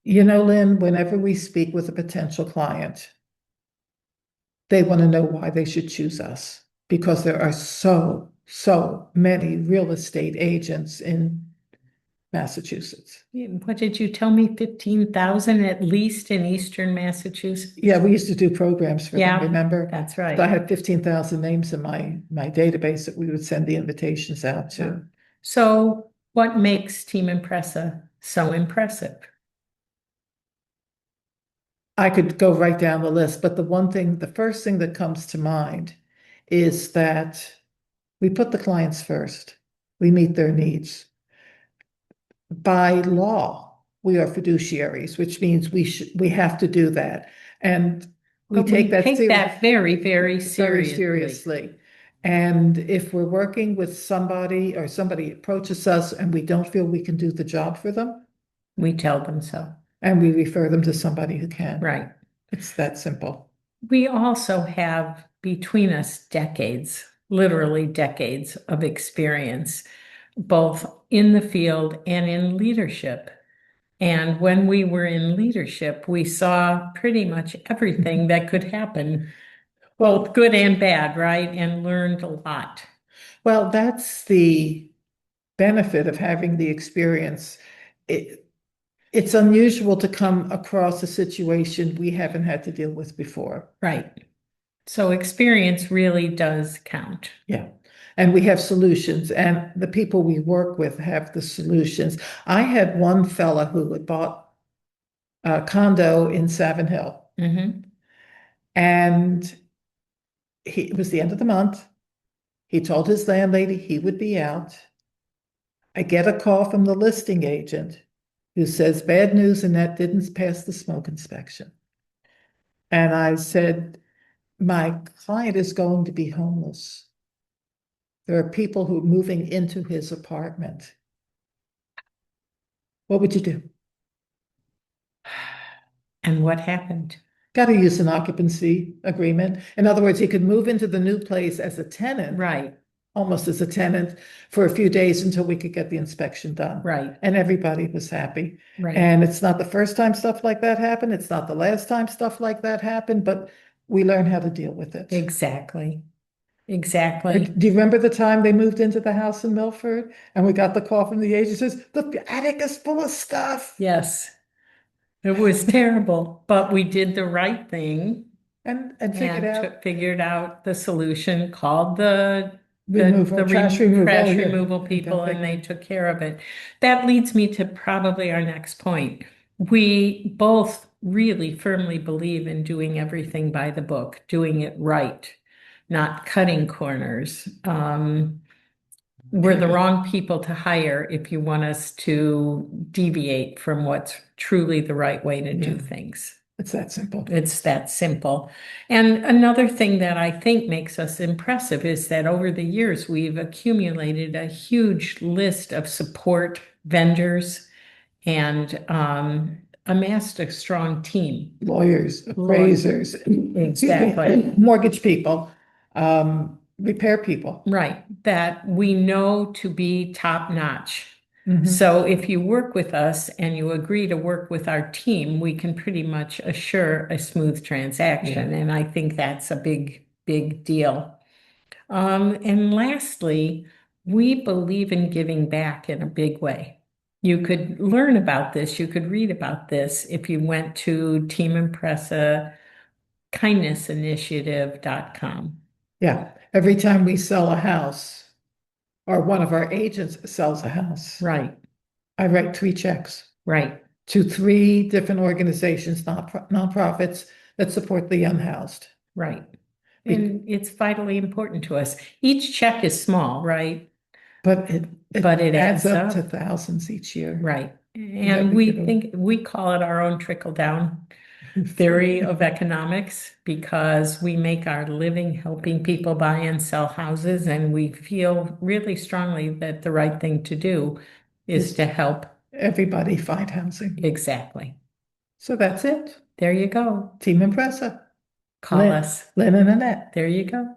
You know, Lynn, whenever we speak with a potential client, they want to know why they should choose us because there are so many real estate agents in Massachusetts. What did you tell me? 15,000 at least in Eastern Massachusetts? Yeah, we used to do programs for Yeah, them, remember? that's So I right. had 15,000 names in my database that we would send the invitations out to. So what makes Team Impressa so impressive? I could go right down the list, but the first thing that comes to mind is that we put the clients first. We meet their needs. By law, we are fiduciaries, which means we have to do that. And we But we take that take that very, very very seriously. seriously. And if we're working with somebody or somebody approaches us and we don't feel we can do the job for them, We tell them so. and we refer them to somebody who can. Right. It's that simple. We also have between us decades, literally decades of experience, both in the field and in leadership. And when we were in leadership, we saw pretty much everything that could happen, both good and bad, right? And learned a lot. Well, that's the benefit of having the experience. It's unusual to come across a situation we haven't had to deal with before. Right. So experience really does count. Yeah. And we have solutions, and the people we work with have the solutions. I had one fella who had bought a condo in Savin Hill, Mm-hmm. and it was the end of the month. He told his landlady he would be out. I get a call from the listing agent who says, bad news, Annette didn't pass the smoke inspection. And I said, my client is going to be homeless. There are people who are moving into his apartment. What would you do? And what happened? Got to use an occupancy agreement. In other words, he could move into the new place as a tenant, Right, almost as a tenant, for a few days until we could get the inspection done. right, And everybody was happy. right. And it's not the first time stuff like that happened. It's not the last time stuff like that happened, but we learn how to deal with it. Exactly. Exactly. Do you remember the time they moved into the house in Milford and we got the call from the agent says, the attic is full of stuff? Yes. It was terrible, but we did the right thing And and figured out the solution, called the trash removal. trash Yeah. removal people, and they took care of it. That leads me to probably our next point. We both really firmly believe in doing everything by the book, doing it right, not cutting corners. We're the wrong people to hire if you want us to deviate from what's truly the right way to do things. It's that simple. It's that simple. And another thing that I think makes us impressive is that over the years, we've accumulated a huge list of support vendors and amassed a strong team. Lawyers, appraisers, Exactly. mortgage people, repair people. Right, that we know to be top notch. Mhm. So if you work with us and you agree to work with our team, we can pretty much assure a smooth transaction. And I think that's a big, big deal. And lastly, we believe in giving back in a big way. You could learn about this, you could read about this if you went to Team Impressa kindnessinitiative.com. Yeah. Every time we sell a house or one of our agents sells a house, Right, I write 3 checks right. to 3 different organizations, nonprofits that support the unhoused. Right. And it's vitally important to us. Each check is small, right? But it adds up to thousands each year. Right. And we call it our own trickle down theory of economics because we make our living helping people buy and sell houses, and we feel really strongly that the right thing to do is to help everybody find housing. Exactly. So that's it. There you go. Team Impressa. Call us. Lynn and Annette. There you go.